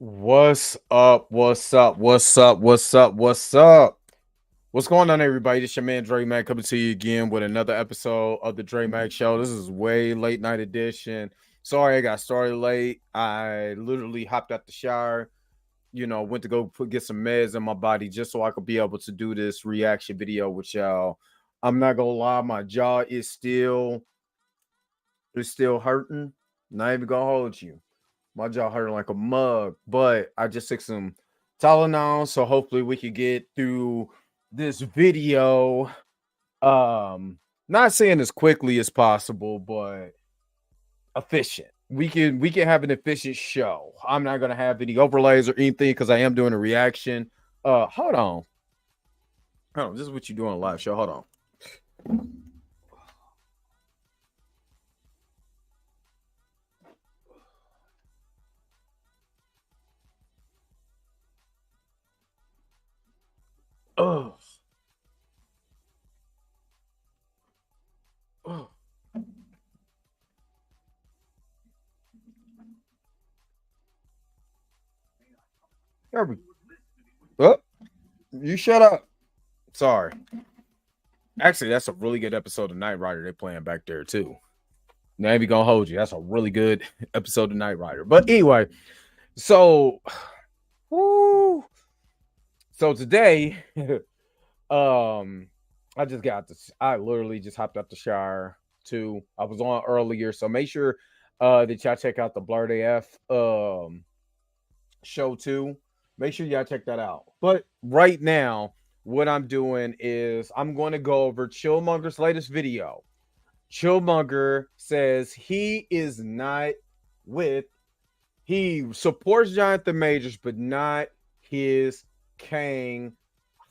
What's up? What's up? What's up? What's up? What's up? What's going on, everybody? This your man Dre Mac coming to you again with another episode of the Dre Mac Show. This is way late night edition. Sorry, I got started late. I literally hopped out the shower, went to get some meds in my body just so I could be able to do this reaction video with y'all. I'm not gonna lie, my jaw is still hurting. Not even gonna hold you. My jaw hurting like a mug, but I just took some Tylenol, so hopefully we can get through this video. Not saying as quickly as possible, but efficient. We can have an efficient show. I'm not gonna have any overlays or anything because I am doing a reaction. Hold on. Hold on. This is what you do on a live show. Hold on. Oh. Oh. There we Oh, you shut up. Sorry. Actually, that's a really good episode of Knight Rider they're playing back there too. Now even gonna hold you. That's a really good episode of Knight Rider. But anyway, so woo, so today, I literally just hopped out the shower too. I was on earlier, so make sure that y'all check out the Blurred AF show too. Make sure y'all check that out. But right now, what I'm doing is I'm going to go over Chillmonger's latest video. Chillmonger says he is not with, he supports Jonathan Majors, but not his Kang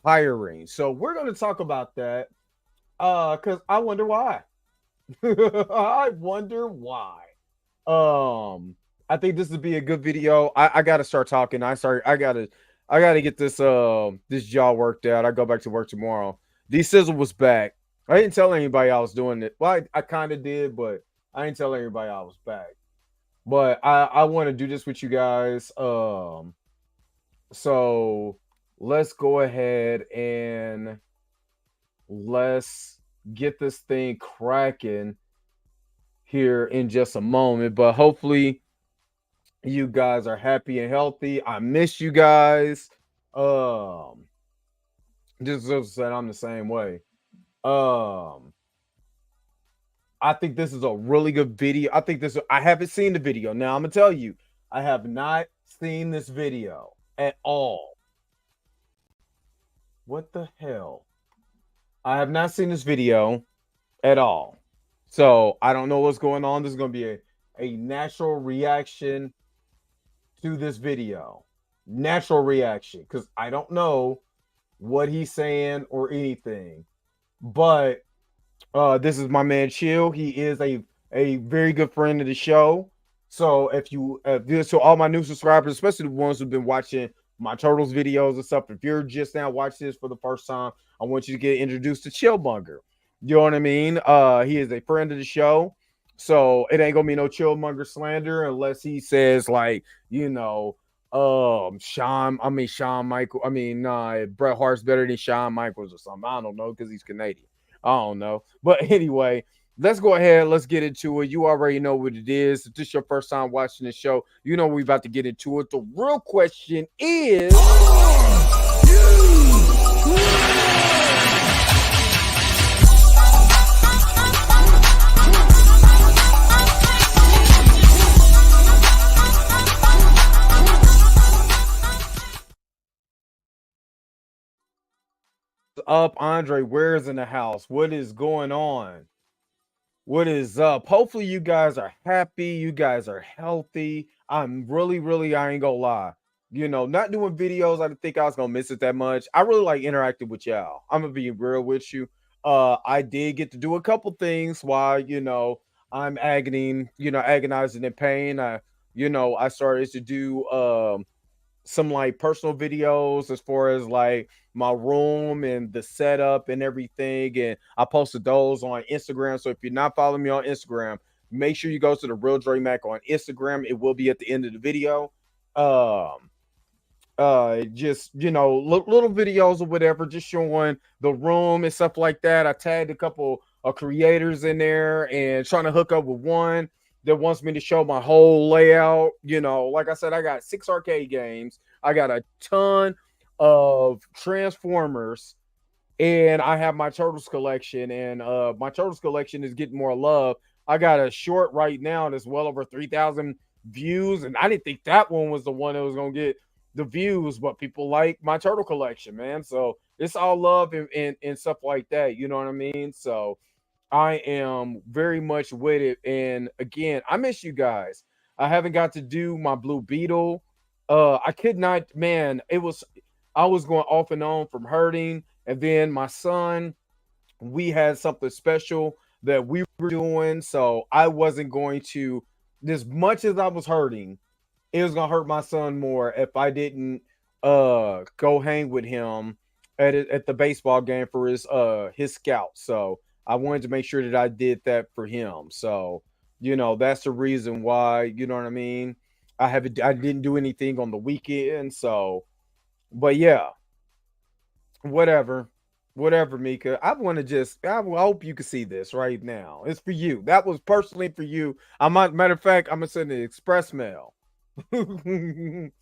hiring. So we're going to talk about that because I wonder why. I wonder why. I think this would be a good video. I gotta start talking. I gotta get this jaw worked out. I go back to work tomorrow. D Sizzle was back. I didn't tell anybody I was doing it. Well, I kind of did, but I didn't tell anybody I was back. But I want to do this with you guys. So let's go ahead and let's get this thing cracking here in just a moment. But hopefully you guys are happy and healthy. I miss you guys. Just said I'm the same way. Um, I think this is a really good video. I haven't seen the video. Now I'm gonna tell you, I have not seen this video at all. What the hell? I have not seen this video at all. So I don't know what's going on. This is gonna be a natural reaction to this video. Natural reaction, because I don't know what he's saying or anything. But this is my man Chill. He is a very good friend of the show. So so all my new subscribers, especially the ones who've been watching my Turtles videos and stuff, if you're just now watching this for the first time, I want you to get introduced to Chillmonger. You know what I mean? He is a friend of the show. So it ain't gonna be no Chillmonger slander unless he says like, Shawn Michael. Bret Hart's better than Shawn Michaels or something. I don't know because he's Canadian. I don't know. But anyway, let's go ahead. Let's get into it. You already know what it is. If this is your first time watching the show, you know we're about to get into it. The real question is, up, Andre? Where's in the house? What is going on? What is up? Hopefully, you guys are happy. You guys are healthy. I'm really, I ain't gonna lie. Not doing videos, I didn't think I was gonna miss it that much. I really like interacting with y'all. I'm gonna be real with you. I did get to do a couple things while I'm agonizing in pain. I started to do some like personal videos as far as like my room and the setup and everything. And I posted those on Instagram. So if you're not following me on Instagram, make sure you go to the Real Dre Mac on Instagram. It will be at the end of the video. um just little videos or whatever, just showing the room and stuff like that. I tagged a couple of creators in there and trying to hook up with one that wants me to show my whole layout. Like I said, I got 6 arcade games, I got a ton of Transformers, and I have my Turtles collection, and my Turtles collection is getting more love. I got a short right now that's well over 3,000 views, and I didn't think that one was the one that was gonna get the views, but people like my turtle collection, man. So it's all love and stuff like that. You know what I mean? So I am very much with it. And again, I miss you guys. I haven't got to do my Blue Beetle. I could not, man. I was going off and on from hurting, and then my son, we had something special that we were doing, so I wasn't going to. As much as I was hurting, it was gonna hurt my son more if I didn't go hang with him at the baseball game for his scout. So I wanted to make sure that I did that for him. So, that's the reason why, you know what I mean? I didn't do anything on the weekend. So, but yeah, whatever. Whatever, Mika. I hope you can see this right now. It's for you. That was personally for you. Matter of fact, I'm gonna send an express mail. um,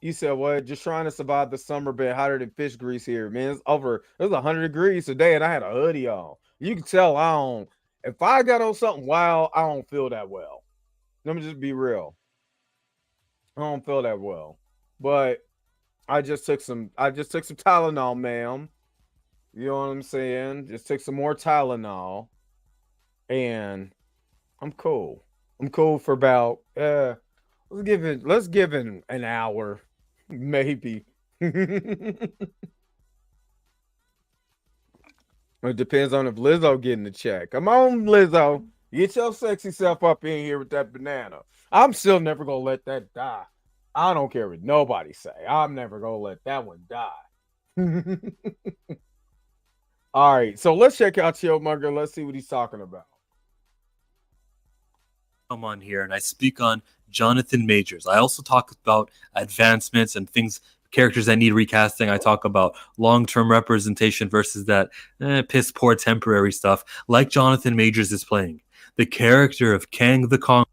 you said what? Just trying to survive the summer, been hotter than fish grease here, man. It was 100 degrees today, and I had a hoodie on. You can tell I don't. If I got on something wild, I don't feel that well. Let me just be real. I don't feel that well. But I just took some Tylenol, ma'am. You know what I'm saying? Just took some more Tylenol, and I'm cool. I'm cool for about let's give it an hour, maybe. It depends on if Lizzo getting the check. Come on, Lizzo. Get your sexy self up in here with that banana. I'm still never gonna let that die. I don't care what nobody say. I'm never gonna let that one die. All right, so let's check out Chillmonger. Let's see what he's talking about. Come on here and I speak on Jonathan Majors. I also talk about advancements and things, characters that need recasting. I talk about long-term representation versus that piss poor temporary stuff, like Jonathan Majors is playing. The character of Kang the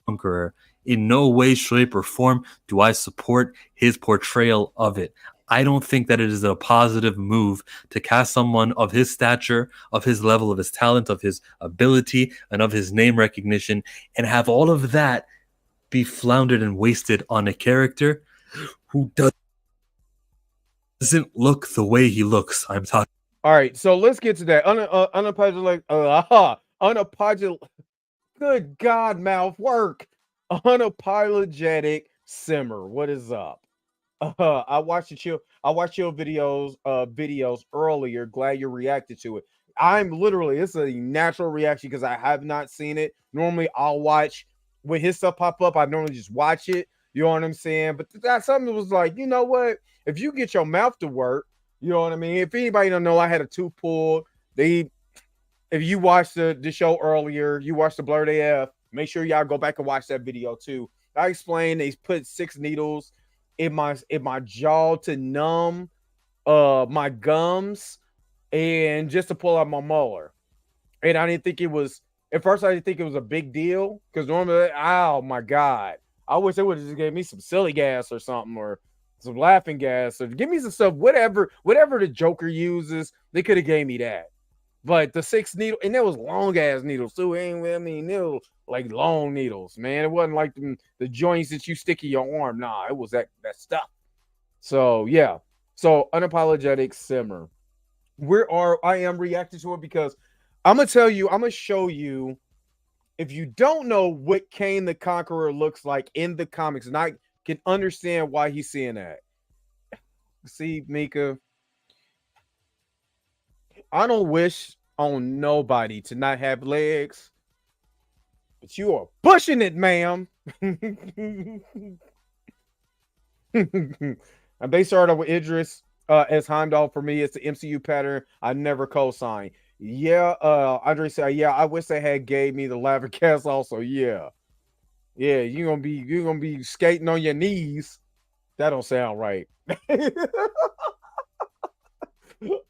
Conqueror, in no way, shape, or form do I support his portrayal of it. I don't think that it is a positive move to cast someone of his stature, of his level, of his talent, of his ability, and of his name recognition, and have all of that be floundered and wasted on a character who doesn't look the way he looks. I'm talking. All right, so let's get to that. Unapologetic. Good God, mouth work. Unapologetic simmer. What is up? I watched your videos earlier. Glad you reacted to it. It's a natural reaction because I have not seen it. Normally I'll watch when his stuff pop up, I normally just watch it. You know what I'm saying? But that's something that was like, you know what? If you get your mouth to work, you know what I mean? If anybody don't know, I had a tooth pulled. They If you watched the show earlier, you watched the Blurred AF, make sure y'all go back and watch that video too. I explained they put 6 needles in my jaw to numb my gums and just to pull out my molar. And I didn't think it was at first I didn't think it was a big deal because normally, oh my God. I wish they would have just gave me some silly gas or something or some laughing gas or give me some stuff, whatever the Joker uses, they could have gave me that. But the 6 needle, and there was long ass needles too. I mean, they were like long needles, man. It wasn't like the joints that you stick in your arm. Nah, it was that stuff. So yeah. So unapologetic simmer. I am reacting to it because I'm gonna show you. If you don't know what Kane the Conqueror looks like in the comics, and I can understand why he's seeing that. See, Mika, I don't wish on nobody to not have legs, but you are pushing it, ma'am. And they started with Idris as Heimdall. For me, it's the MCU pattern I never co-sign. Yeah, Andre said, yeah, I wish they had gave me the lava cast also. Yeah. Yeah, you're gonna be skating on your knees. That don't sound right.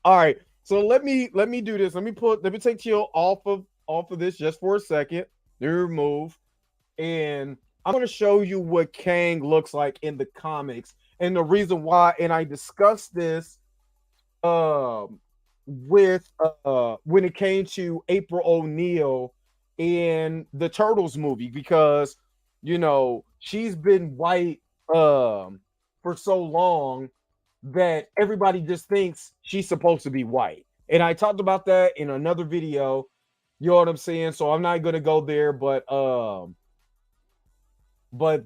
All right. So let me do this. Let me take Chill off of this just for a second. Remove. And I'm gonna show you what Kang looks like in the comics. And the reason why, and I discussed this um with when it came to April O'Neil in the Turtles movie, because she's been white for so long that everybody just thinks she's supposed to be white. And I talked about that in another video. You know what I'm saying? So I'm not gonna go there, but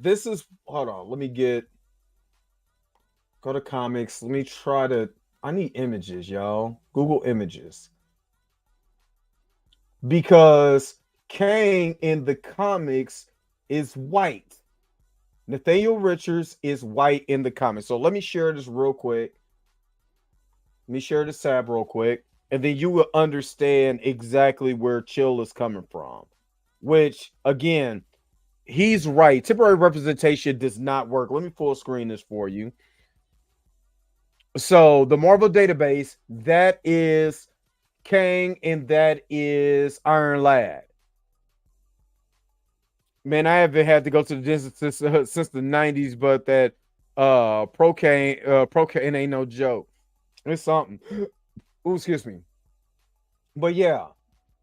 this is, hold on, let me go to comics. Let me try to, I need images, y'all. Google images. Because Kang in the comics is white. Nathaniel Richards is white in the comics. So let me share this real quick. Let me share this tab real quick. And then you will understand exactly where Chill is coming from. Which, again, he's right. Temporary representation does not work. Let me full screen this for you. So the Marvel database, that is Kang and that is Iron Lad. Man, I haven't had to go to the dentist since the 90s, but that Pro Kang ain't no joke. It's something. Ooh, excuse me. But yeah,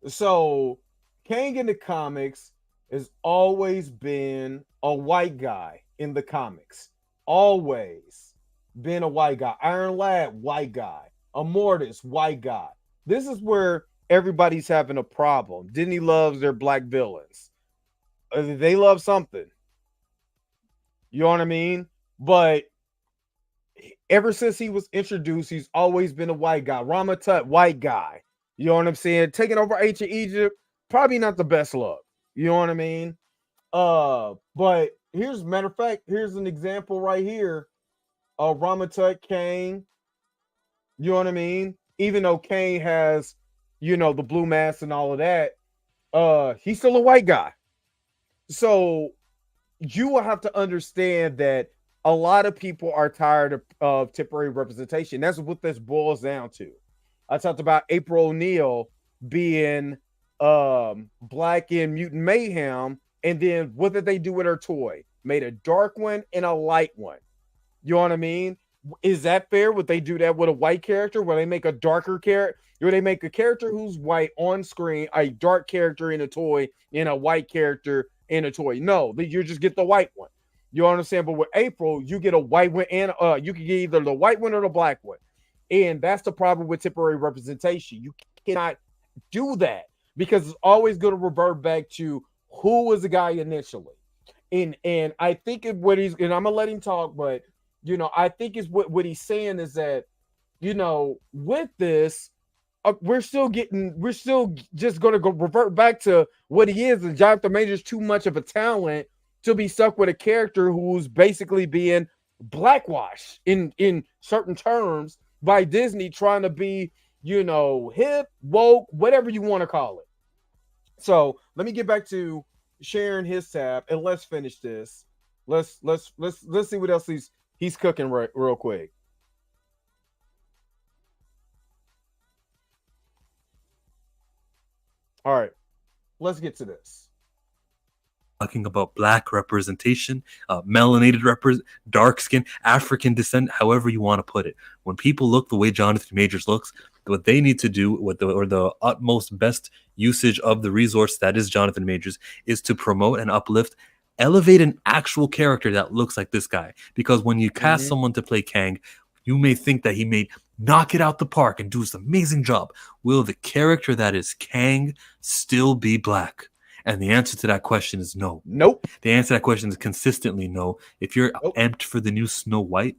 so Kang in the comics has always been a white guy in the comics. Always been a white guy. Iron Lad, white guy. Immortus, white guy. This is where everybody's having a problem. Disney loves their black villains. They love something. You know what I mean? But ever since he was introduced, he's always been a white guy. Rama Tut, white guy. You know what I'm saying? Taking over ancient Egypt, probably not the best look. You know what I mean? But here's, matter of fact, here's an example right here of Rama Tut, Kang. You know what I mean? Even though Kang has, the blue mask and all of that, he's still a white guy. So you will have to understand that a lot of people are tired of temporary representation. That's what this boils down to. I talked about April O'Neil being black in Mutant Mayhem, and then what did they do with her toy? Made a dark one and a light one. You know what I mean? Is that fair? Would they do that with a white character? Where they make a darker character? Or they make a character who's white on screen, a dark character in a toy, and a white character in a toy? No, you just get the white one. You understand? But with April, you get a white one, and you can get either the white one or the black one. And that's the problem with temporary representation. You cannot do that because it's always going to revert back to who was the guy initially. And I think what he's, and I'm gonna let him talk, but I think is what he's saying is that with this, we're still just going to go revert back to what he is. And Jonathan Majors too much of a talent to be stuck with a character who's basically being blackwashed in certain terms by Disney, trying to be, hip, woke, whatever you want to call it. So let me get back to sharing his tab and let's finish this. Let's see what else he's cooking real quick. All right, let's get to this. Talking about black representation, melanated dark skin, African descent, however you want to put it. When people look the way Jonathan Majors looks, what they need to do, or the utmost best usage of the resource that is Jonathan Majors, is to promote and uplift, elevate an actual character that looks like this guy. Because when you cast someone to play Kang, you may think that he may knock it out the park and do this amazing job. Will the character that is Kang still be black? And the answer to that question is no. Nope. The answer to that question is consistently no. If you're amped for the new Snow White,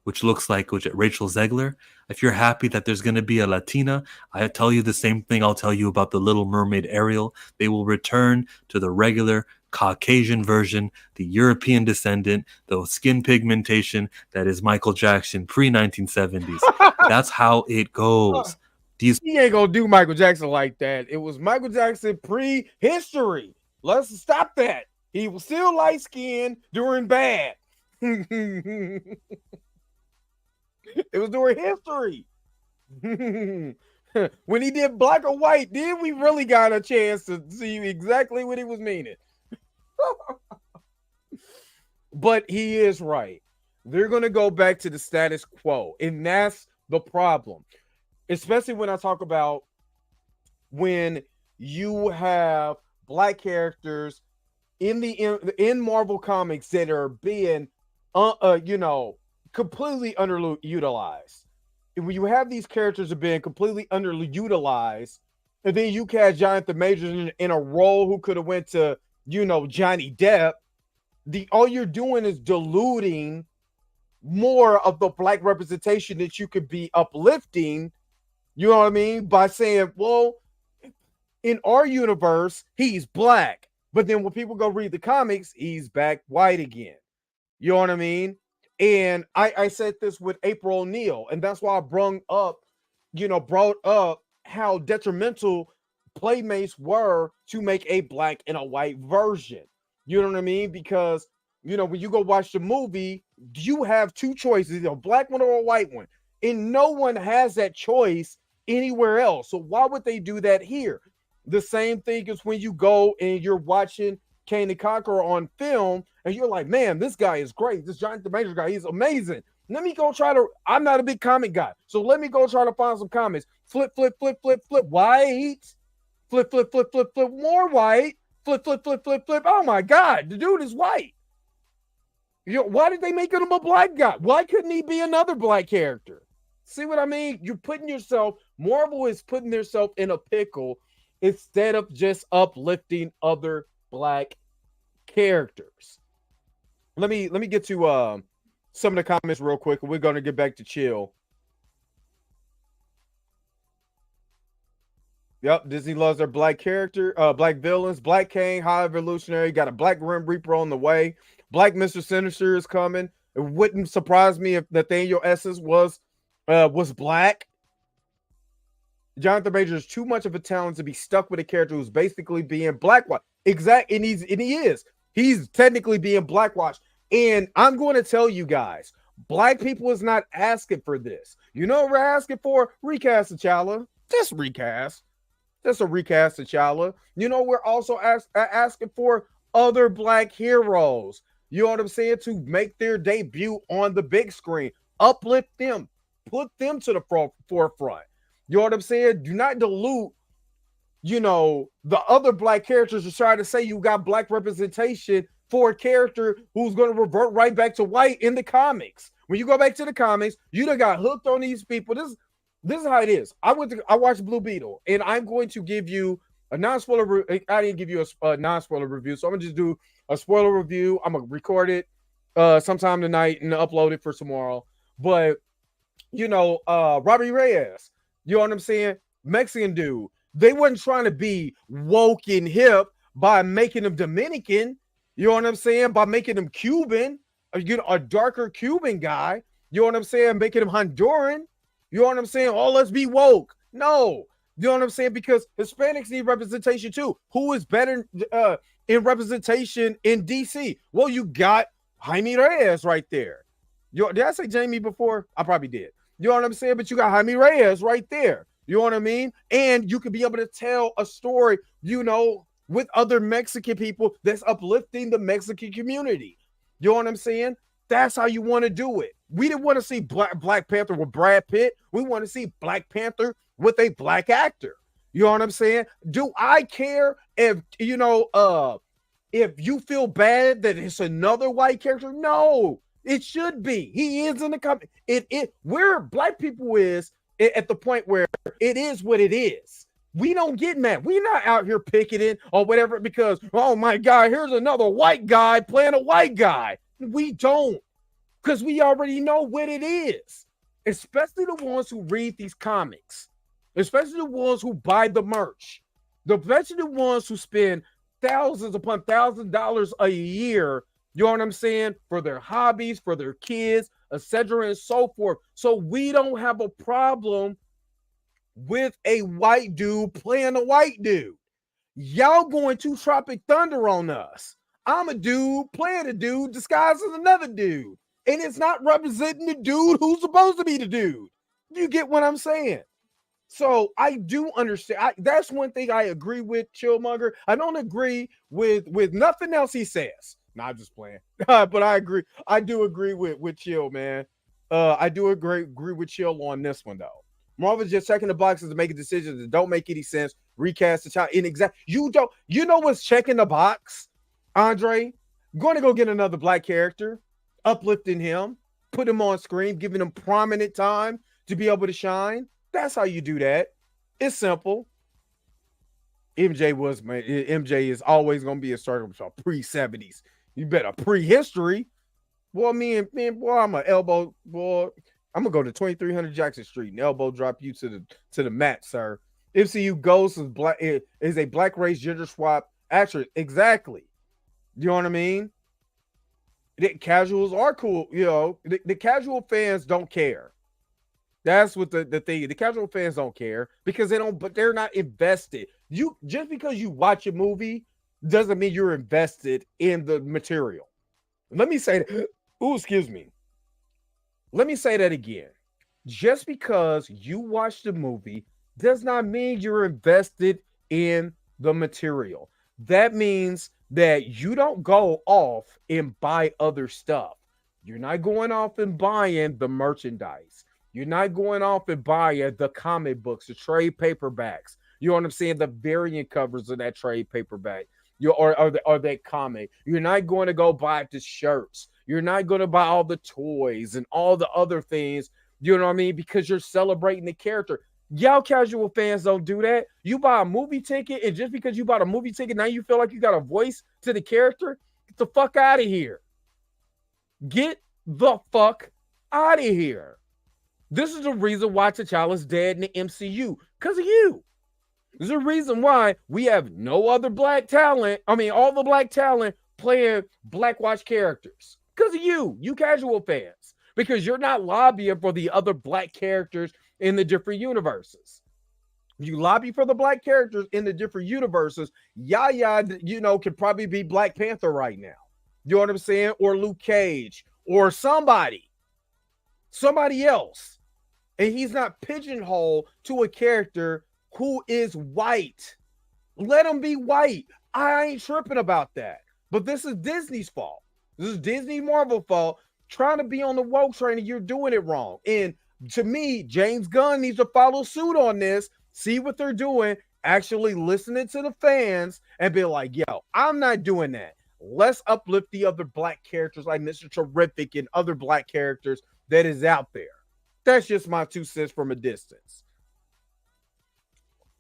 which looks like Rachel Zegler, if you're happy that there's going to be a Latina, I tell you the same thing I'll tell you about the Little Mermaid Ariel. They will return to the regular Caucasian version, the European descendant, the skin pigmentation that is Michael Jackson pre-1970s. That's how it goes. These He ain't gonna do Michael Jackson like that. It was Michael Jackson pre-history. Let's stop that. He was still light skinned during bad. It was during history. When he did black or white, then we really got a chance to see exactly what he was meaning. But he is right. They're going to go back to the status quo. And that's the problem. Especially when I talk about when you have black characters in Marvel Comics that are being completely underutilized. And when you have these characters are being completely underutilized, and then you cast Jonathan Majors in a role who could have went to, Johnny Depp, all you're doing is diluting more of the black representation that you could be uplifting, you know what I mean, by saying, well, in our universe, he's black. But then when people go read the comics, he's back white again. You know what I mean? And I said this with April O'Neil, and that's why I brought up how detrimental Playmates were to make a black and a white version. You know what I mean? Because, when you go watch the movie, you have two choices, a black one or a white one. And no one has that choice anywhere else. So why would they do that here? The same thing as when you go and you're watching Kang the Conqueror on film, and you're like, man, this guy is great. This Jonathan Majors guy, he's amazing. Let me go I'm not a big comic guy, so let me go try to find some comics. Flip, white. Flip, more white. Flip. Oh my God, the dude is white. Why did they make him a black guy? Why couldn't he be another black character? See what I mean? Marvel is putting themselves in a pickle instead of just uplifting other black characters. Let me get to some of the comments real quick, and we're going to get back to chill. Yep, Disney loves their black black villains. Black Kang, High Evolutionary, got a Black Grim Reaper on the way. Black Mr. Sinister is coming. It wouldn't surprise me if Nathaniel Essence was black. Jonathan Majors is too much of a talent to be stuck with a character who's basically being blackwashed. Exactly, and he is. He's technically being blackwashed. And I'm going to tell you guys, black people is not asking for this. You know what we're asking for? Recast T'Challa. Just recast. Just a recast T'Challa. We're also asking for other black heroes. You know what I'm saying? To make their debut on the big screen. Uplift them. Put them to the forefront. You know what I'm saying? Do not dilute, the other black characters are trying to say you got black representation for a character who's going to revert right back to white in the comics. When you go back to the comics, you done got hooked on these people. This is how it is. I watched Blue Beetle, and I'm going to give you a non-spoiler. I didn't give you a non-spoiler review, so I'm gonna just do a spoiler review. I'm gonna record it sometime tonight and upload it for tomorrow. But Robbie Reyes, you know what I'm saying? Mexican dude. They wasn't trying to be woke and hip by making him Dominican. You know what I'm saying? By making him Cuban, a darker Cuban guy. You know what I'm saying? Making him Honduran. You know what I'm saying? Oh, let's be woke. No. You know what I'm saying? Because Hispanics need representation too. Who is better in representation in DC? Well, you got Jaime Reyes right there. Did I say Jamie before? I probably did. You know what I'm saying? But you got Jaime Reyes right there. You know what I mean? And you could be able to tell a story, with other Mexican people that's uplifting the Mexican community. You know what I'm saying? That's how you want to do it. We didn't want to see Black Panther with Brad Pitt. We want to see Black Panther with a black actor. You know what I'm saying? Do I care if you feel bad that it's another white character? No, it should be. He is in the company. Where black people is at the point where it is what it is. We don't get mad. We're not out here picketing or whatever because, oh my God, here's another white guy playing a white guy. We don't, because we already know what it is, especially the ones who read these comics, especially the ones who buy the merch, especially the ones who spend thousands upon $1,000s a year, you know what I'm saying, for their hobbies, for their kids, etc. and so forth. So we don't have a problem with a white dude playing a white dude. Y'all going to Tropic Thunder on us. I'm a dude playing a dude disguised as another dude. And it's not representing the dude who's supposed to be the dude. You get what I'm saying? So I do understand. That's one thing I agree with Chillmonger. I don't agree with nothing else he says. No, I'm just playing. But I agree. I do agree with Chill, man. I do agree with Chill on this one, though. Marvel's just checking the boxes to make decisions that don't make any sense. Recast the child in exact. You know what's checking the box, Andre? Going to go get another black character, uplifting him, put him on screen, giving him prominent time to be able to shine. That's how you do that. It's simple. MJ is always going to be a starter pre-70s. You better pre-history. Boy, boy, I'm an elbow, boy. I'm gonna go to 2300 Jackson Street and elbow drop you to the mat, sir. MCU Ghost is a black race gender swap actress. Exactly. You know what I mean? The casuals are cool. You know, the casual fans don't care. That's what the thing. The casual fans don't care because they're not invested. You just because you watch a movie doesn't mean you're invested in the material. Let me say that. Ooh, excuse me. Let me say that again. Just because you watch the movie does not mean you're invested in the material. That means that you don't go off and buy other stuff. You're not going off and buying the merchandise. You're not going off and buying the comic books, the trade paperbacks. You know what I'm saying? The variant covers of that trade paperback. Or that comic. You're not going to go buy the shirts. You're not going to buy all the toys and all the other things. You know what I mean? Because you're celebrating the character. Y'all casual fans don't do that. You buy a movie ticket, and just because you bought a movie ticket, now you feel like you got a voice to the character? Get the fuck out of here. Get the fuck out of here. This is the reason why T'Challa's dead in the MCU. Because of you. There's a reason why we have no other black talent. I mean, all the black talent playing blackwatch characters. Because of you casual fans. Because you're not lobbying for the other black characters in the different universes. You lobby for the black characters in the different universes. Yaya, could probably be Black Panther right now. You know what I'm saying? Or Luke Cage. Or somebody else. And he's not pigeonholed to a character who is white. Let him be white. I ain't tripping about that. But this is Disney's fault. This is Disney Marvel fault. Trying to be on the woke train and you're doing it wrong. And to me, James Gunn needs to follow suit on this, see what they're doing, actually listening to the fans and be like, yo, I'm not doing that. Let's uplift the other black characters like Mr. Terrific and other black characters that is out there. That's just my 2 cents from a distance.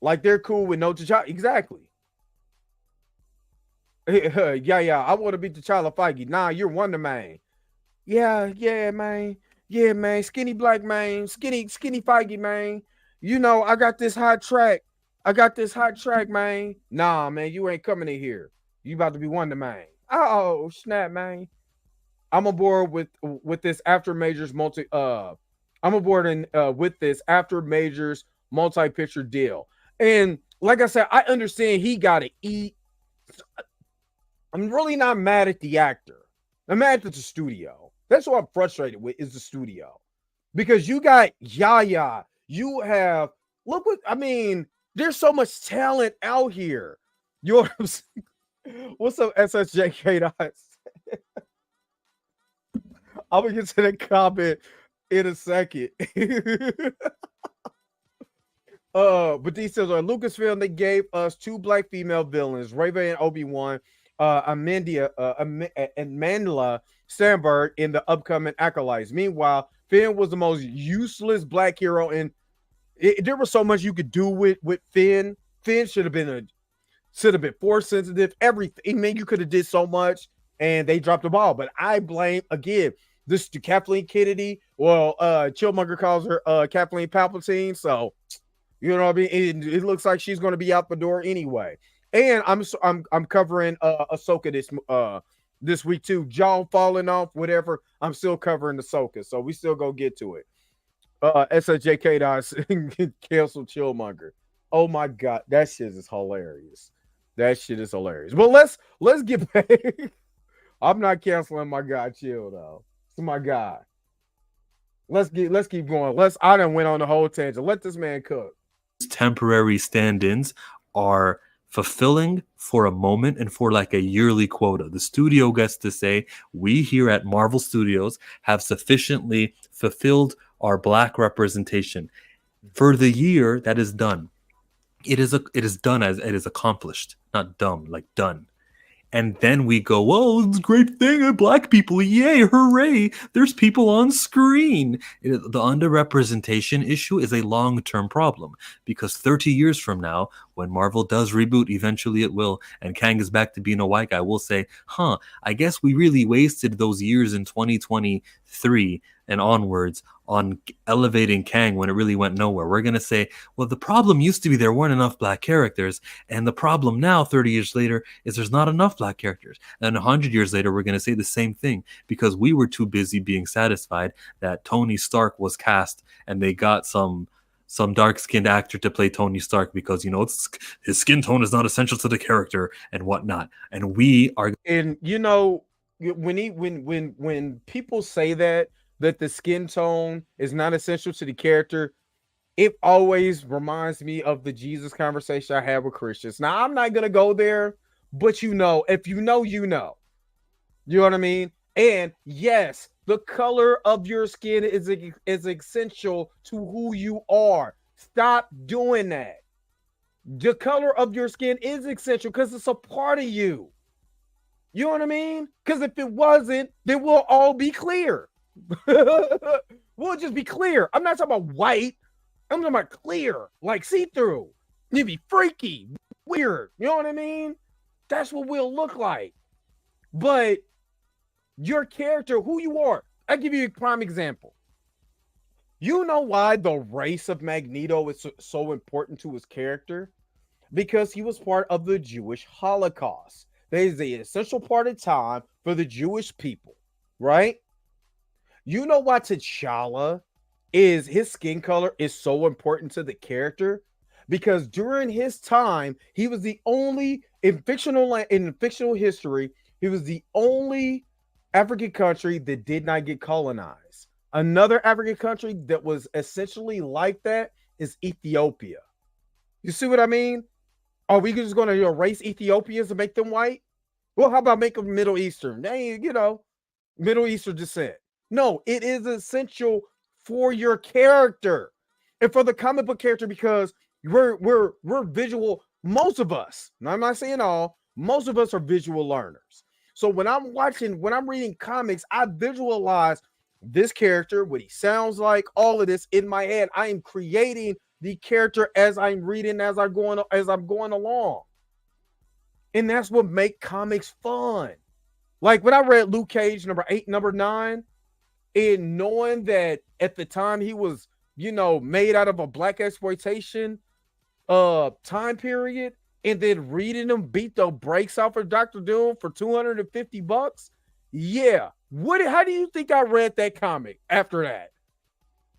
Like they're cool with no T'Challa. Exactly. Yeah. I want to be T'Challa Feige. Nah, you're Wonder Man. Yeah, man. Yeah, man. Skinny black man. Skinny Feige, man. I got this hot track. Man. Nah, man, you ain't coming in here. You about to be Wonder Man. Oh, snap, man. I'm aboard with this after majors with this after majors multi-picture deal. And like I said, I understand he got to eat. I'm really not mad at the actor. I'm mad at the studio. That's what I'm frustrated with is the studio. Because you got Yaya. You have, there's so much talent out here. You know what I'm saying? What's up, SSJK Dots? I'm going to get to the comment in a second. But these says on Lucasfilm, they gave us 2 black female villains, Reva and Obi-Wan, Amandla Sandberg in the upcoming Acolytes. Meanwhile, Finn was the most useless black hero, and there was so much you could do with Finn. Finn should have been force sensitive. Everything. Man, you could have did so much, and they dropped the ball. But I blame again this to Kathleen Kennedy. Well, Chillmonger calls her Kathleen Palpatine, so. You know what I mean? It looks like she's going to be out the door anyway. And I'm covering Ahsoka this week too. Jaw falling off, whatever. I'm still covering Ahsoka, so we still go get to it. SJK does cancel Chillmonger. Oh my god, that shit is hilarious. That shit is hilarious. Well, let's get back. I'm not canceling my guy Chill though. It's my guy. Let's keep going. I done went on the whole tangent. Let this man cook. Temporary stand-ins are fulfilling for a moment and for like a yearly quota. The studio gets to say, we here at Marvel Studios have sufficiently fulfilled our black representation. For the year that is done. It is done as it is accomplished, not dumb, like done. And then we go, whoa, it's a great thing, black people, yay, hooray, there's people on screen. The underrepresentation issue is a long-term problem because 30 years from now, when Marvel does reboot, eventually it will, and Kang is back to being a white guy, we'll say, I guess we really wasted those years in 2023 and onwards on elevating Kang when it really went nowhere. We're going to say, well, the problem used to be there weren't enough black characters, and the problem now, 30 years later, is there's not enough black characters. And 100 years later, we're going to say the same thing because we were too busy being satisfied that Tony Stark was cast and they got some dark-skinned actor to play Tony Stark because, his skin tone is not essential to the character and whatnot. And we are... And, when people say that the skin tone is not essential to the character, it always reminds me of the Jesus conversation I had with Christians. Now, I'm not going to go there, but if you know, you know. You know what I mean? And yes, the color of your skin is essential to who you are. Stop doing that. The color of your skin is essential because it's a part of you. You know what I mean? Because if it wasn't, then we'll all be clear. We'll just be clear. I'm not talking about white. I'm talking about clear, like see-through. You'd be freaky, weird. You know what I mean? That's what we'll look like. But your character, who you are, I'll give you a prime example. You know why the race of Magneto is so important to his character? Because he was part of the Jewish Holocaust. That is an essential part of time for the Jewish people, right? You know why T'Challa his skin color is so important to the character? Because during his time, he was the only, in fictional history, he was the only African country that did not get colonized. Another African country that was essentially like that is Ethiopia. You see what I mean? Are we just going to erase Ethiopians and make them white? Well, how about make them Middle Eastern? They, Middle Eastern descent. No, it is essential for your character and for the comic book character because we're visual. Most of us, and I'm not saying all, most of us are visual learners. So when I'm reading comics, I visualize this character, what he sounds like, all of this in my head. I am creating the character as I'm reading, as I'm going along. And that's what makes comics fun. Like when I read Luke Cage number 8, number 9, and knowing that at the time he was, made out of a black exploitation time period, and then reading him beat the brakes off of Dr. Doom for $250. Yeah. How do you think I read that comic after that?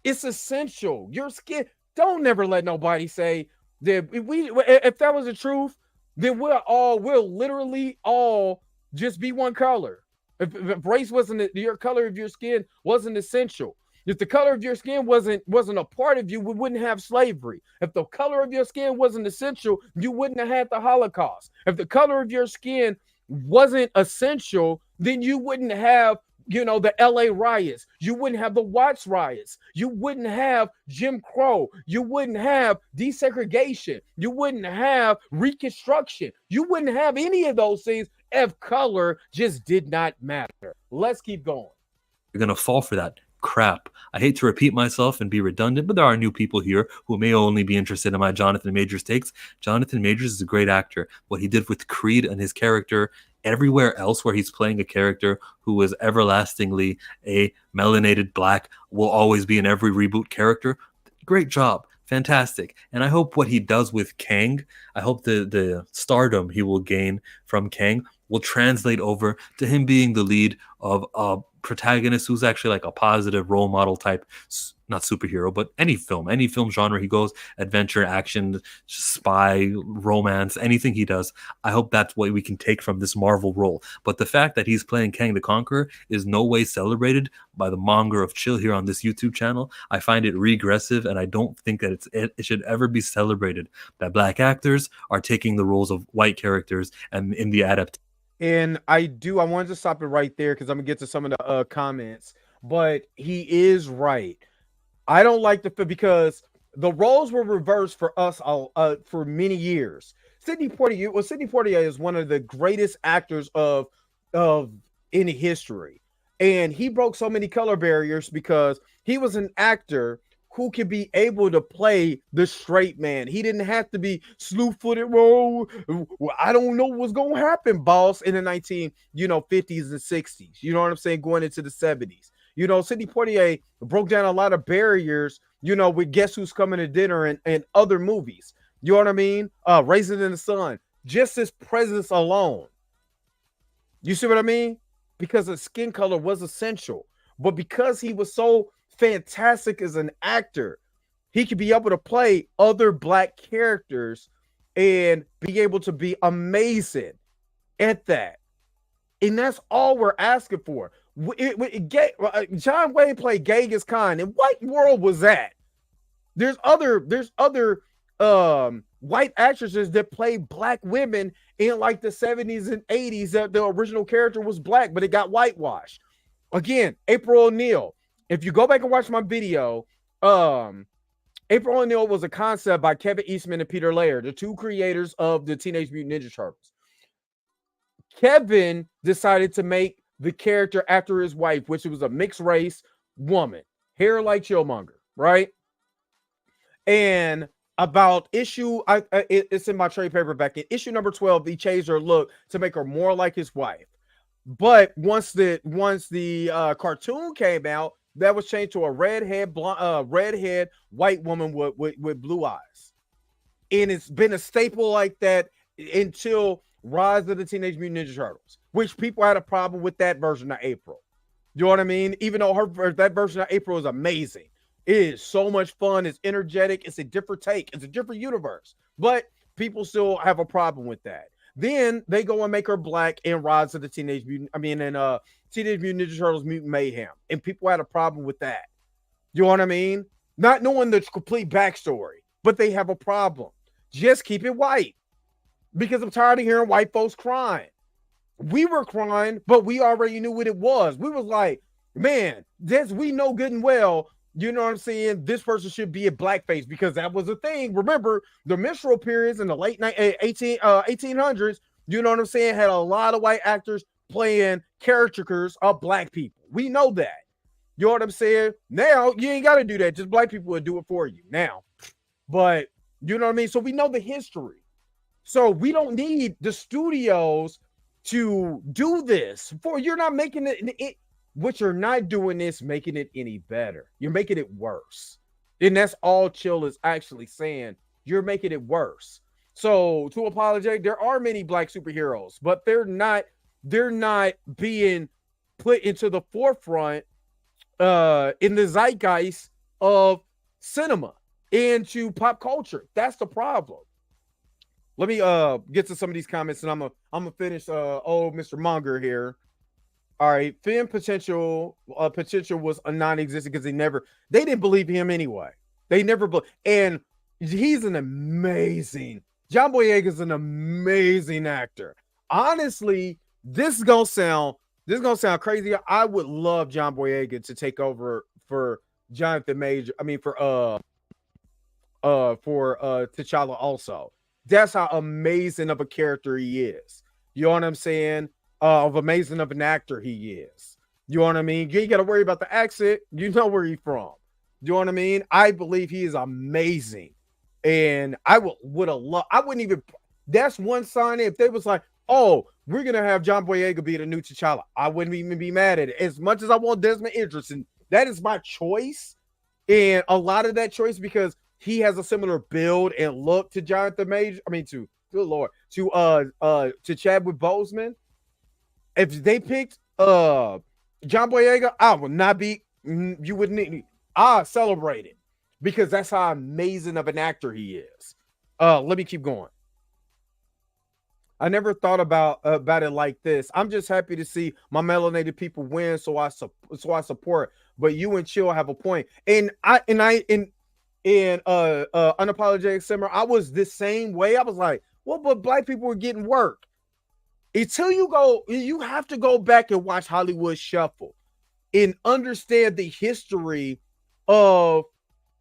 It's essential. Your skin. Don't never let nobody say that if that was the truth, then we'll literally all just be one color. If race wasn't your color of your skin wasn't essential. If the color of your skin wasn't a part of you, we wouldn't have slavery. If the color of your skin wasn't essential, you wouldn't have had the Holocaust. If the color of your skin wasn't essential, then you wouldn't have, the LA riots. You wouldn't have the Watts riots. You wouldn't have Jim Crow. You wouldn't have desegregation. You wouldn't have Reconstruction. You wouldn't have any of those things if color just did not matter. Let's keep going. You're going to fall for that crap. I hate to repeat myself and be redundant, but there are new people here who may only be interested in my Jonathan Majors takes. Jonathan Majors is a great actor. What he did with Creed and his character everywhere else where he's playing a character who is everlastingly a melanated black, will always be in every reboot character. Great job. Fantastic. And I hope what he does with Kang, I hope the stardom he will gain from Kang will translate over to him being the lead of a protagonist who's actually like a positive role model type, not superhero, but any film genre he goes, adventure, action, spy, romance, anything he does, I hope that's what we can take from this Marvel role. But the fact that he's playing Kang the Conqueror is no way celebrated by the monger of chill here on this YouTube channel. I find it regressive, and I don't think that it should ever be celebrated that black actors are taking the roles of white characters and in the adaptation. And I wanted to stop it right there because I'm gonna get to some of the comments, but he is right. I don't like because the roles were reversed for us for many years. Sidney Poitier is one of the greatest actors of any history, and he broke so many color barriers because he was an actor who could be able to play the straight man. He didn't have to be slew-footed. Well, I don't know what's gonna happen, boss, in the 50s and 60s. You know what I'm saying? Going into the 70s. Sidney Poitier broke down a lot of barriers, with Guess Who's Coming to Dinner and other movies. You know what I mean? Raisin in the Sun. Just his presence alone. You see what I mean? Because his skin color was essential. But because he was so fantastic as an actor, he could be able to play other black characters and be able to be amazing at that. And that's all we're asking for. John Wayne played Genghis Khan. In what world was that? There's other white actresses that play black women in like the 70s and 80s that the original character was black, but it got whitewashed. Again, April O'Neil. If you go back and watch my video, April O'Neil was a concept by Kevin Eastman and Peter Laird, the two creators of the Teenage Mutant Ninja Turtles. Kevin decided to make the character after his wife, which was a mixed race woman, hair like Chillmonger, right? And about it's in my trade paperback. In issue number 12, he changed her look to make her more like his wife. But once the cartoon came out, that was changed to a redhead white woman with blue eyes. And it's been a staple like that until Rise of the Teenage Mutant Ninja Turtles, which people had a problem with that version of April. You know what I mean? Even though that version of April is amazing. It is so much fun. It's energetic. It's a different take. It's a different universe. But people still have a problem with that. Then they go and make her black in Rise of the Teenage Mutant Ninja Turtles Mutant Mayhem. And people had a problem with that. You know what I mean? Not knowing the complete backstory, but they have a problem. Just keep it white. Because I'm tired of hearing white folks crying. We were crying, but we already knew what it was. We was like, man, we know good and well, you know what I'm saying? This person should be a blackface because that was a thing. Remember, the minstrel periods in the late 1800s, you know what I'm saying, had a lot of white actors playing caricatures of black people. We know that. You know what I'm saying? Now, you ain't got to do that. Just black people will do it for you now. But, you know what I mean? So we know the history. So we don't need the studios to do this. You're not making it. What you're not doing is making it any better. You're making it worse. And that's all Chill is actually saying. You're making it worse. So to apologize, there are many black superheroes, but they're not being put into the forefront in the zeitgeist of cinema, into pop culture. That's the problem. Let me get to some of these comments, and I'm gonna finish old Mr. Munger here. All right, Finn potential was a non-existent because they didn't believe him anyway. They never and he's an amazing John Boyega's an amazing actor. Honestly, this is gonna sound crazy. I would love John Boyega to take over for Jonathan Major. I mean for T'Challa also. That's how amazing of a character he is. You know what I'm saying? Of amazing of an actor he is. You know what I mean? You ain't got to worry about the accent. You know where he's from. You know what I mean? I believe he is amazing. And I would have loved, I wouldn't even, that's one sign. If they was like, oh, we're going to have John Boyega be the new T'Challa, I wouldn't even be mad at it. As much as I want Desmond Idris, and that is my choice. And a lot of that choice because he has a similar build and look to Jonathan Major. I mean, good Lord, to Chadwick Boseman. If they picked John Boyega, I will not be. You wouldn't need. I celebrate it because that's how amazing of an actor he is. Let me keep going. I never thought about it like this. I'm just happy to see my melanated people win, so I support. But you and Chill have a point, and in unapologetic simmer, I was the same way. I was like, well, but black people were getting work. Until you have to go back and watch Hollywood Shuffle and understand the history of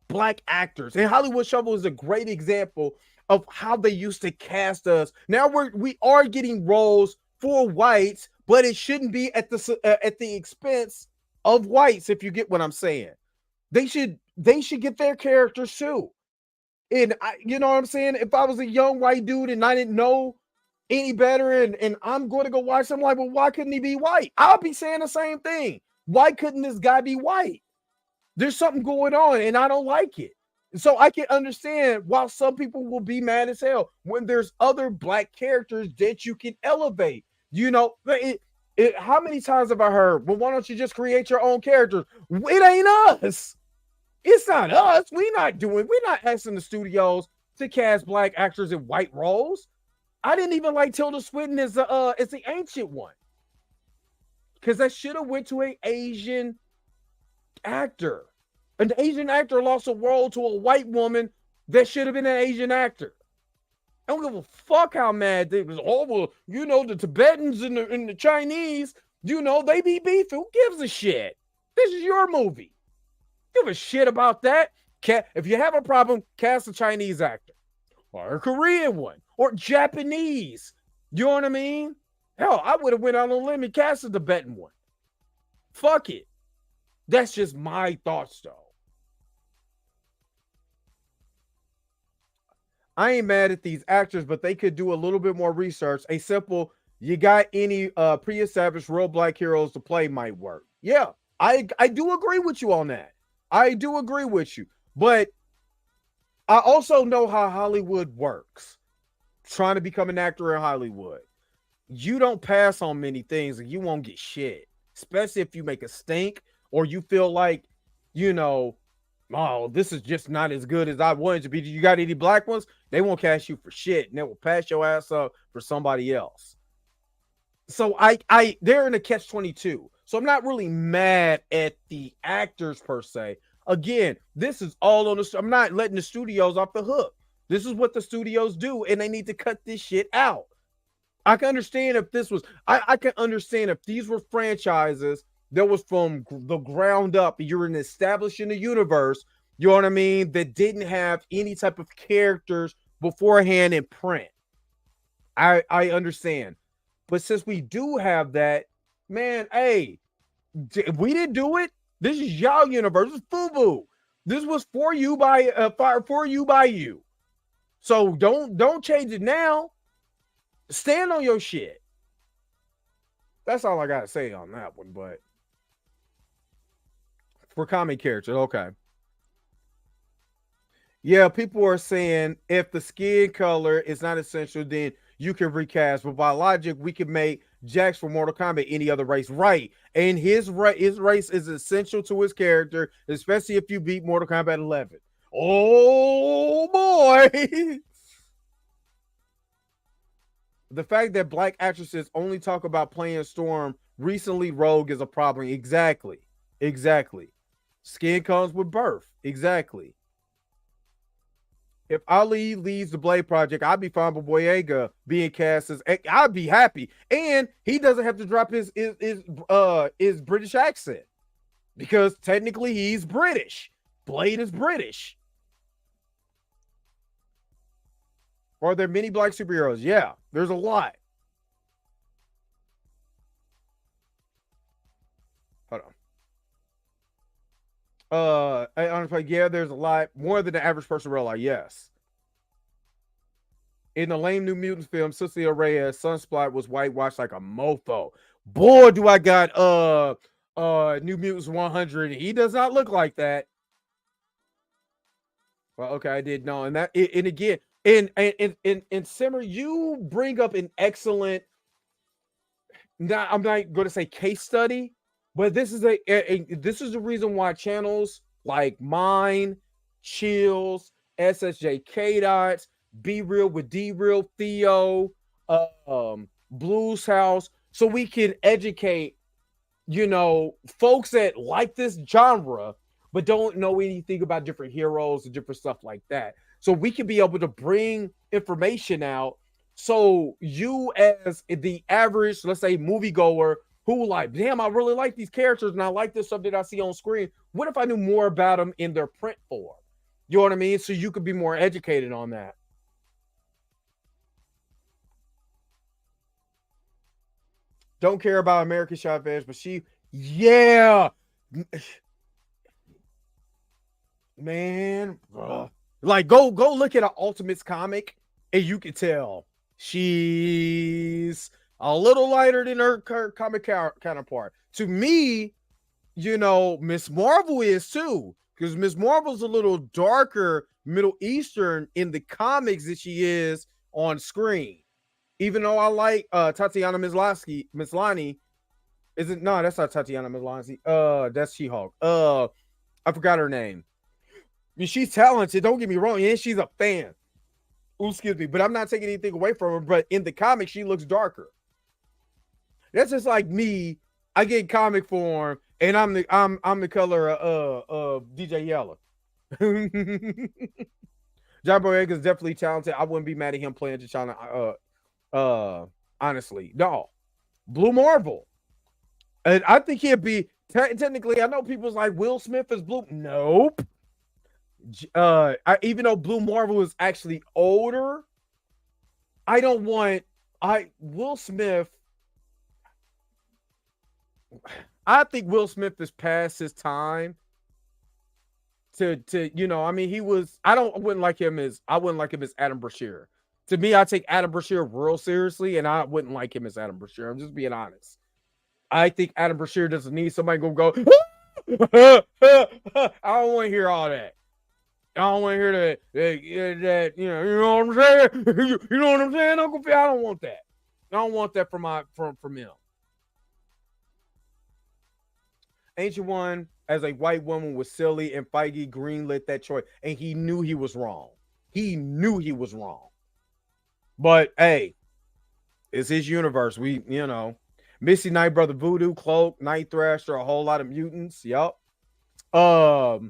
black actors. And Hollywood Shuffle is a great example of how they used to cast us. Now we are getting roles for whites, but it shouldn't be at the expense of whites. If you get what I'm saying, they should get their characters too. And you know what I'm saying? If I was a young white dude and I didn't know any better, and I'm going to go watch something, like, well, why couldn't he be white? I'll be saying the same thing. Why couldn't this guy be white? There's something going on, and I don't like it. So I can understand why some people will be mad as hell when there's other black characters that you can elevate. You know, how many times have I heard, well, why don't you just create your own characters? It ain't us. It's not us. We're not asking the studios to cast black actors in white roles. I didn't even like Tilda Swinton as the ancient one, because I should have went to an Asian actor. An Asian actor lost a role to a white woman that should have been an Asian actor. I don't give a fuck how mad they was. Oh, well, you know, the Tibetans and the Chinese, you know, they be beefing. Who gives a shit? This is your movie. Give a shit about that. If you have a problem, cast a Chinese actor or a Korean one or Japanese. You know what I mean? Hell, I would have went out on a limb and cast a Tibetan one. Fuck it. That's just my thoughts, though. I ain't mad at these actors, but they could do a little bit more research. A simple, you got any pre-established real black heroes to play might work. Yeah, I do agree with you on that. I do agree with you. But I also know how Hollywood works. Trying to become an actor in Hollywood. You don't pass on many things and you won't get shit. Especially if you make a stink or you feel like, you know, oh, this is just not as good as I wanted to be. You got any black ones? They won't cast you for shit, and they will pass your ass up for somebody else. So they're in a catch-22. So I'm not really mad at the actors per se. Again, this is all on the. I'm not letting the studios off the hook. This is what the studios do, and they need to cut this shit out. I can understand if this was. I can understand if these were franchises that was from the ground up, you're in establishing a universe, you know what I mean, that didn't have any type of characters beforehand in print. I understand. But since we do have that, man, hey, we didn't do it. This is y'all universe. This is FUBU. This was for you by you. So don't change it now. Stand on your shit. That's all I gotta say on that one, but for comic characters, okay. Yeah, people are saying if the skin color is not essential, then you can recast. But by logic, we can make Jax for Mortal Kombat any other race, right? And his race is essential to his character, especially if you beat Mortal Kombat 11. Oh boy! The fact that black actresses only talk about playing Storm recently Rogue is a problem. Exactly. Skin comes with birth. Exactly. If Ali leads the Blade Project, I'd be fine with Boyega being cast as. I'd be happy, and he doesn't have to drop his British accent because technically he's British. Blade is British. Are there many black superheroes? Yeah, there's a lot. Hold on. I honestly, yeah, there's a lot more than the average person realize. Yes. In the lame New Mutants film, Cecilia Reyes Sunspot was whitewashed like a mofo. Boy, do I got New Mutants 100. He does not look like that. Well, okay, I did know, and again. And Simmer, you bring up an excellent. Now, I'm not going to say case study, But this is this is the reason why channels like mine, Chills, SSJ K Dots, Be Real with D Real, Theo, Blues House, so we can educate, folks that like this genre but don't know anything about different heroes and different stuff like that. So we can be able to bring information out. So you, as the average, let's say, moviegoer who like, damn, I really like these characters and I like this stuff that I see on screen. What if I knew more about them in their print form? You know what I mean? So you could be more educated on that. Don't care about American Shot Fans, but yeah, man, like go look at an Ultimates comic, and you can tell she's a little lighter than her comic counterpart. To me, Miss Marvel is too, because Miss Marvel's a little darker Middle Eastern in the comics than she is on screen. Even though I like Tatiana Maslany, isn't no, that's not Tatiana Maslany. That's She-Hulk. I forgot her name. I mean, she's talented. Don't get me wrong, and she's a fan. Ooh, excuse me, but I'm not taking anything away from her. But in the comic, she looks darker. That's just like me. I get comic form, and I'm the color of DJ Yella. John Boyega is definitely talented. I wouldn't be mad at him playing T'Challa. Honestly, no. Blue Marvel, and I think he'd be technically. I know people's like Will Smith is Blue. Nope. Even though Blue Marvel is actually older, I don't want Will Smith. I think Will Smith is past his time to I mean, he was. I wouldn't like him as Adam Brashear. To me, I take Adam Brashear real seriously, and I wouldn't like him as Adam Brashear. I'm just being honest. I think Adam Brashear doesn't need somebody to go. I don't want to hear all that. I don't want to hear that. You know what I'm saying? You know what I'm saying, Uncle Phil? I don't want that. I don't want that from him. Ancient One, as a white woman, was silly, and Feige greenlit that choice, and he knew he was wrong. He knew he was wrong. But hey, it's his universe. Misty Knight, Brother Voodoo, Cloak, Night Thrasher, a whole lot of mutants. Yup. What's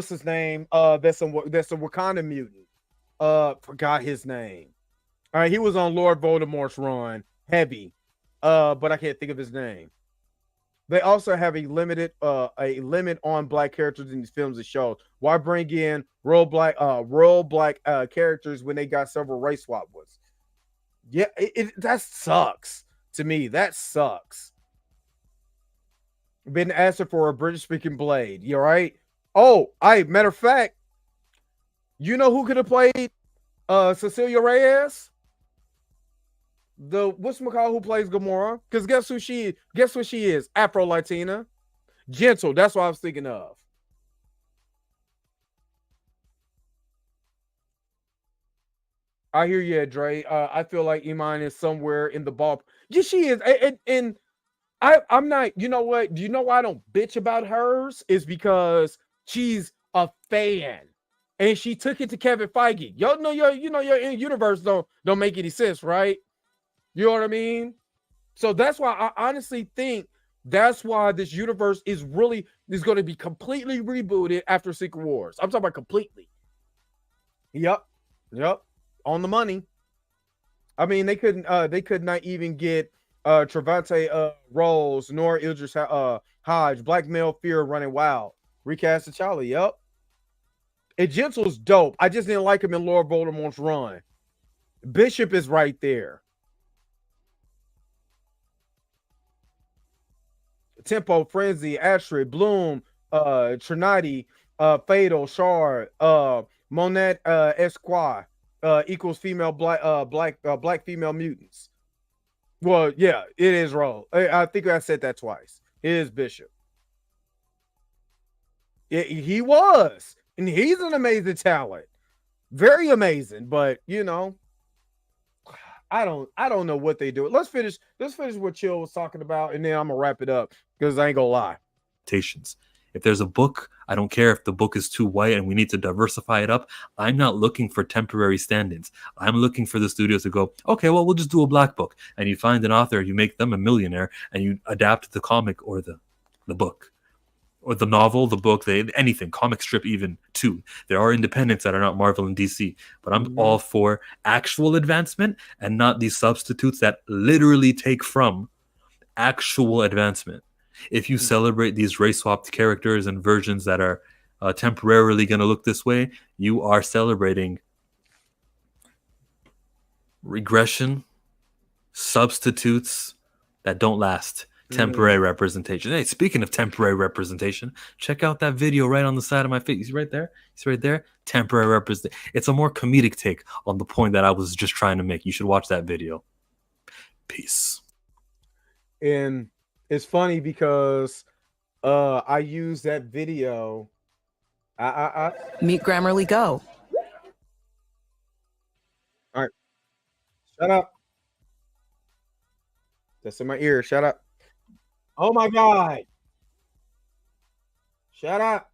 his name? That's a Wakanda mutant. Forgot his name. All right, he was on Lord Voldemort's run, heavy. But I can't think of his name. They also have a limit on black characters in these films and shows. Why bring in real black characters when they got several race swap ones? Yeah, that sucks to me. That sucks. Been asking for a British speaking Blade. You all right? Oh, matter of fact, you know who could have played Cecilia Reyes? The whatchamacallit who plays Gamora? Because guess what she is? Afro Latina. Gentle. That's what I was thinking of. I hear you, Dre. I feel like Iman is somewhere in the ball. Yeah, she is. And I'm not, you know what? Do you know why I don't bitch about hers? Is because she's a fan. And she took it to Kevin Feige. Y'all know your universe don't make any sense, right? You know what I mean? So that's why I honestly think that's why this universe is going to be completely rebooted after Secret Wars. I'm talking about completely. Yep. On the money. I mean, they could not even get Trevante Rose nor Idris Hodge, Black Male Fear running wild. Recast T'Challa. Yep. And Gentle's dope. I just didn't like him in Lord Voldemort's run. Bishop is right there. Tempo, Frenzy, Astrid, Bloom, Trinity, Fatal, Shard, Monette, Esquire, equals female black female mutants. Well, yeah, it is Rose. I think I said that twice. It is Bishop. He was, and he's an amazing talent, very amazing. But I don't know what they do. Let's finish what Chill was talking about, and then I'm gonna wrap it up because I ain't gonna lie. If there's a book, I don't care if the book is too white and we need to diversify it up. I'm not looking for temporary stand-ins. I'm looking for the studio to go, okay, well, we'll just do a black book. And you find an author, you make them a millionaire, and you adapt the comic or the book. Or the novel, the book, anything, comic strip even, too. There are independents that are not Marvel and DC. But I'm all for actual advancement and not these substitutes that literally take from actual advancement. If you celebrate these race-swapped characters and versions that are temporarily going to look this way, you are celebrating regression, substitutes that don't last, temporary representation. Hey, speaking of temporary representation, check out that video right on the side of my face. He's right there. He's right there. Temporary representation. It's a more comedic take on the point that I was just trying to make. You should watch that video. Peace. And it's funny because I use that video. Meet Grammarly Go. All right. Shut up. That's in my ear. Shut up. Oh my God. Shut up.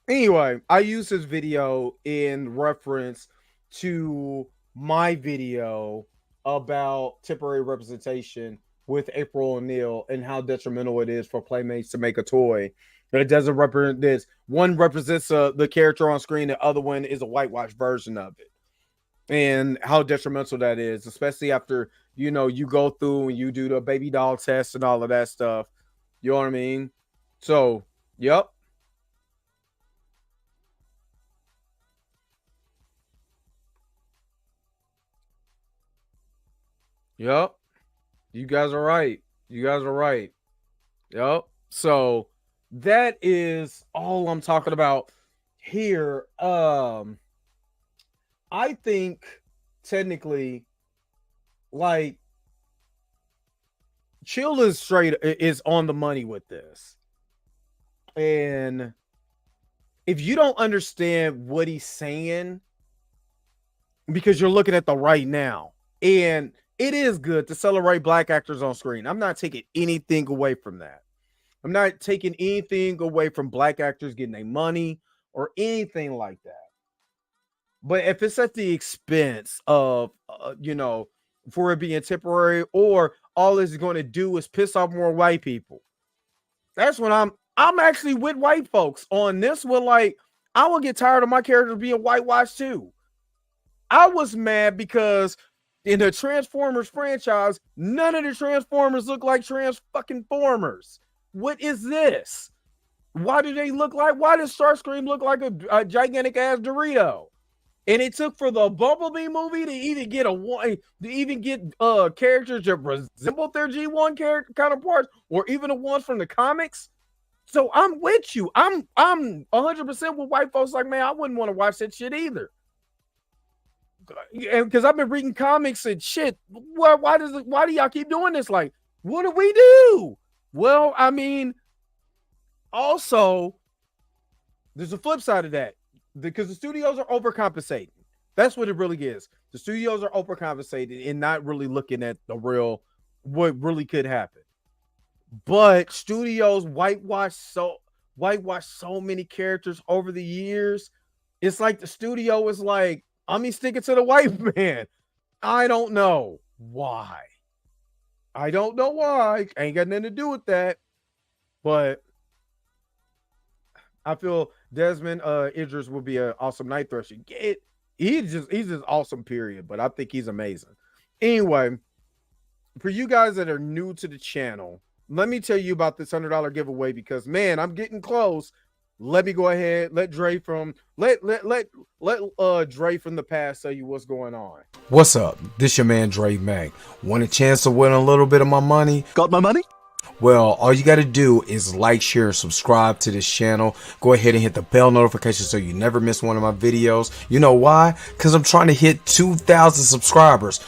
Anyway, I use this video in reference to my video about temporary representation with April O'Neil and how detrimental it is for Playmates to make a toy that doesn't represent this. One represents the character on screen, the other one is a whitewashed version of it. And how detrimental that is, especially after, you know, you go through and you do the baby doll test and all of that stuff. You know what I mean? So, yep. Yep. You guys are right. You guys are right. Yep. So that is all I'm talking about here. I think technically, like, Chill is on the money with this. And if you don't understand what he's saying, because you're looking at the right now, and it is good to celebrate black actors on screen. I'm not taking anything away from that. I'm not taking anything away from black actors getting their money or anything like that. But if it's at the expense of, you know, for it being temporary, or all it's going to do is piss off more white people, that's when I'm actually with white folks on this one. Like, I will get tired of my characters being whitewashed too. I was mad because in the Transformers franchise, none of the Transformers look like Trans-fucking-formers. What is this? Why does Starscream look like a gigantic ass Dorito? And it took for the Bumblebee movie to even get characters that resemble their G1 counterparts, or even the ones from the comics. So I'm with you. I'm 100% with white folks. Like, man, I wouldn't want to watch that shit either. Because I've been reading comics and shit. Why do y'all keep doing this? Like, what do we do? Well, I mean, also, there's a flip side of that, because the studios are overcompensating. That's what it really is. The studios are overcompensating and not really looking at what really could happen. But studios whitewash so many characters over the years. It's like the studio is like, sticking to the white man. I don't know why. Ain't got nothing to do with that. But I feel Desmond Idris will be an awesome Night Thrasher. He's just awesome, period. But I think he's amazing. Anyway, for you guys that are new to the channel, let me tell you about this $100 giveaway, because, man, I'm getting close. Let me go ahead. Let Dre from Dre from the past tell you what's going on. What's up? This your man Dre Mac. Want a chance to win a little bit of my money? Got my money? Well, all you got to do is like, share, and subscribe to this channel. Go ahead and hit the bell notification so you never miss one of my videos. You know why? Because I'm trying to hit 2,000 subscribers.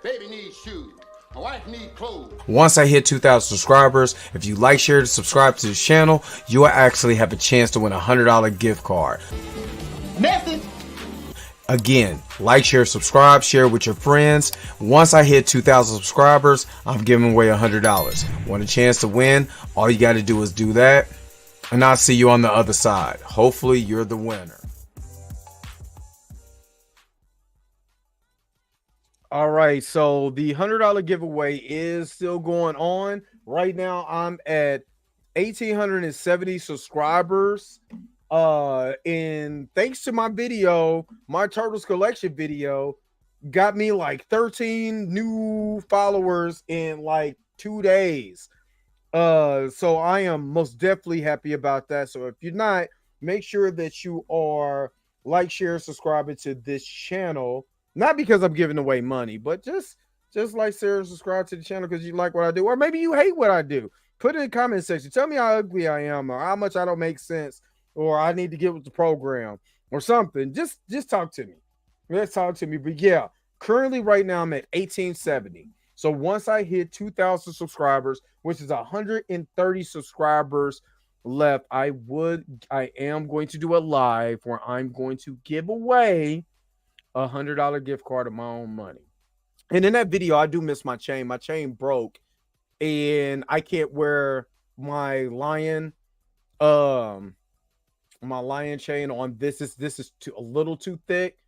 Baby needs shoes. My wife needs clothes. Once I hit 2,000 subscribers, if you like, share, and subscribe to this channel, you will actually have a chance to win a $100 gift card. Message. Again, like, share, subscribe, share with your friends. Once I hit 2,000 subscribers, I'm giving away $100. Want a chance to win? All you got to do is do that, and I'll see you on the other side. Hopefully, you're the winner. All right, so the $100 giveaway is still going on. Right now, I'm at 1,870 subscribers. And thanks to my video, my Turtles collection video got me like 13 new followers in like 2 days. So I am most definitely happy about that. So if you're not, make sure that you are like, share, subscribing to this channel. Not because I'm giving away money, but just like, share, and subscribe to the channel because you like what I do, or maybe you hate what I do. Put it in the comment section. Tell me how ugly I am, or how much I don't make sense, or I need to get with the program, or something. Just talk to me. Let's talk to me. But yeah, currently right now I'm at 1,870. So once I hit 2,000 subscribers, which is 130 subscribers left, I am going to do a live where I'm going to give away a $100 gift card of my own money. And in that video, I do miss my chain. My chain broke, and I can't wear my lion chain on. This is a little too thick,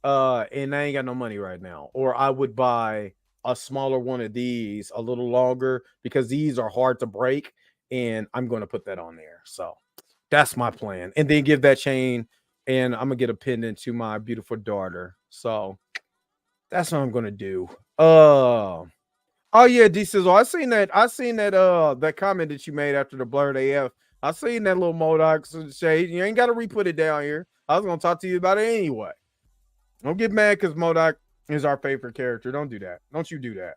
and I ain't got no money right now. Or I would buy a smaller one of these, a little longer, because these are hard to break, and I'm going to put that on there. So that's my plan, and then give that chain, and I'm gonna get a pendant to my beautiful daughter. So that's what I'm gonna do. Oh yeah, D Sizzle. I seen that comment that you made after the blurred AF. I seen that little Modoc shade. You ain't gotta re-put it down here. I was gonna talk to you about it anyway. Don't get mad because Modoc is our favorite character. Don't do that. Don't you do that.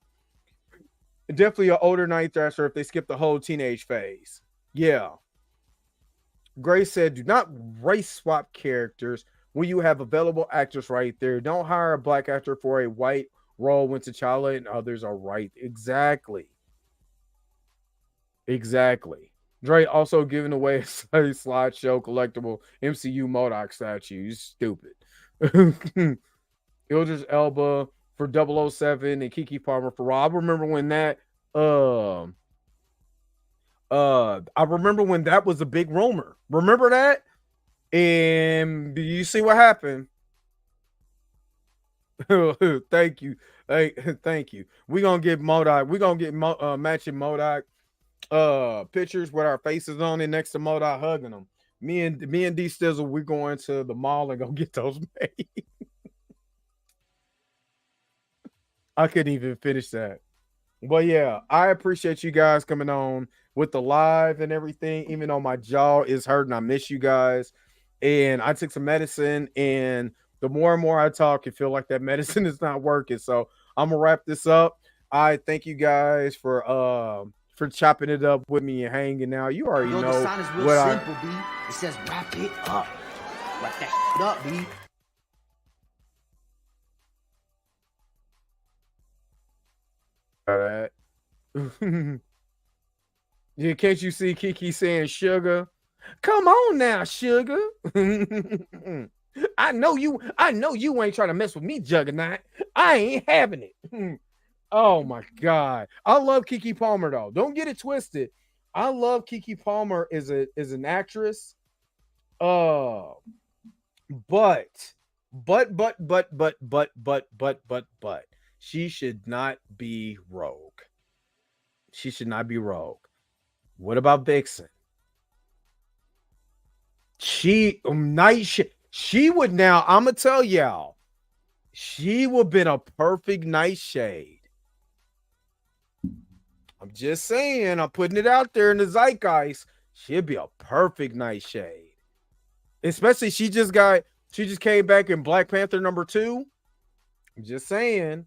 Definitely an older Night Thrasher if they skip the whole teenage phase. Yeah. Gray said, do not race swap characters when you have available actors right there. Don't hire a black actor for a white role when T'Challa and others are right. Exactly. Dre also giving away a slideshow collectible MCU MODOK statue. You stupid. Idris Elba for 007 and Kiki Palmer for Raw. I remember when that was a big rumor. Remember that? And you see what happened? Thank you. Thank you. We're gonna get MODOK. We're gonna get matching MODOK pictures with our faces on it next to MODOK hugging them. Me and D Stizzle, we're going to the mall and go get those made. I couldn't even finish that. But yeah, I appreciate you guys coming on with the live and everything, even though my jaw is hurting. I miss you guys. And I took some medicine, and the more and more I talk, I feel like that medicine is not working. So I'm gonna wrap this up. I thank you guys for chopping it up with me and hanging out. You already know the sign is real what simple, B. It says wrap it up. Wrap that shit up, B. All right. Yeah, can't you see Kiki saying sugar? Come on now, sugar. I know you ain't trying to mess with me, Juggernaut. I ain't having it. Oh my God. I love Kiki Palmer though. Don't get it twisted. I love Kiki Palmer as an actress. But she should not be rogue. She should not be rogue. What about Vixen? She would now, I'm gonna tell y'all, she would have been a perfect Nightshade. I'm just saying, I'm putting it out there in the zeitgeist. She'd be a perfect Nightshade. Especially she just came back in Black Panther #2. I'm just saying.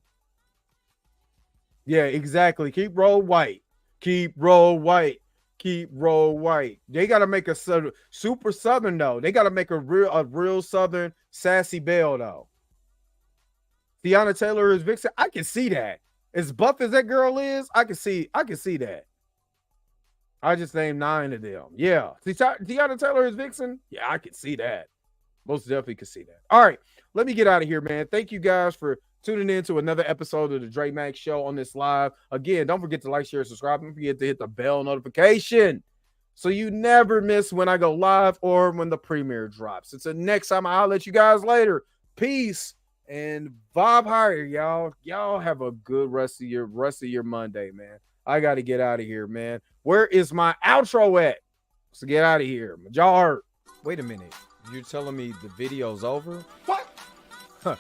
Yeah, exactly. Keep Roll White. Keep Roll White. Keep Roll White. They got to make a super Southern though. They got to make a real Southern Sassy Belle though. Tiana Taylor is Vixen. I can see that. As buff as that girl is, I can see that. I just named 9 of them. Yeah. Tiana Taylor is Vixen. Yeah, I can see that. Most definitely can see that. All right. let me get out of here, man. Thank you guys for tuning in to another episode of the Dre Max Show on this live. Again, don't forget to like, share, subscribe. Don't forget to hit the bell notification so you never miss when I go live or when the premiere drops. Until next time, I'll let you guys later. Peace and vibe higher, y'all. Y'all have a good rest of your Monday, man. I got to get out of here, man. Where is my outro at? So get out of here. My jaw hurt. Wait a minute. You're telling me the video's over? What? Huh.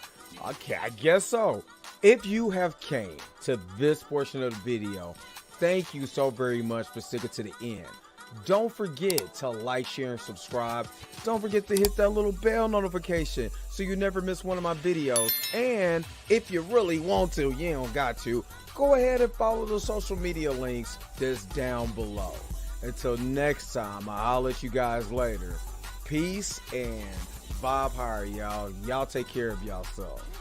Okay, I guess so. If you have came to this portion of the video, thank you so very much for sticking to the end. Don't forget to like, share, and subscribe. Don't forget to hit that little bell notification so you never miss one of my videos. And if you really want to, you don't got to, go ahead and follow the social media links that's down below. Until next time, I'll let you guys later. Peace and vibe higher, y'all. Y'all take care of yourself.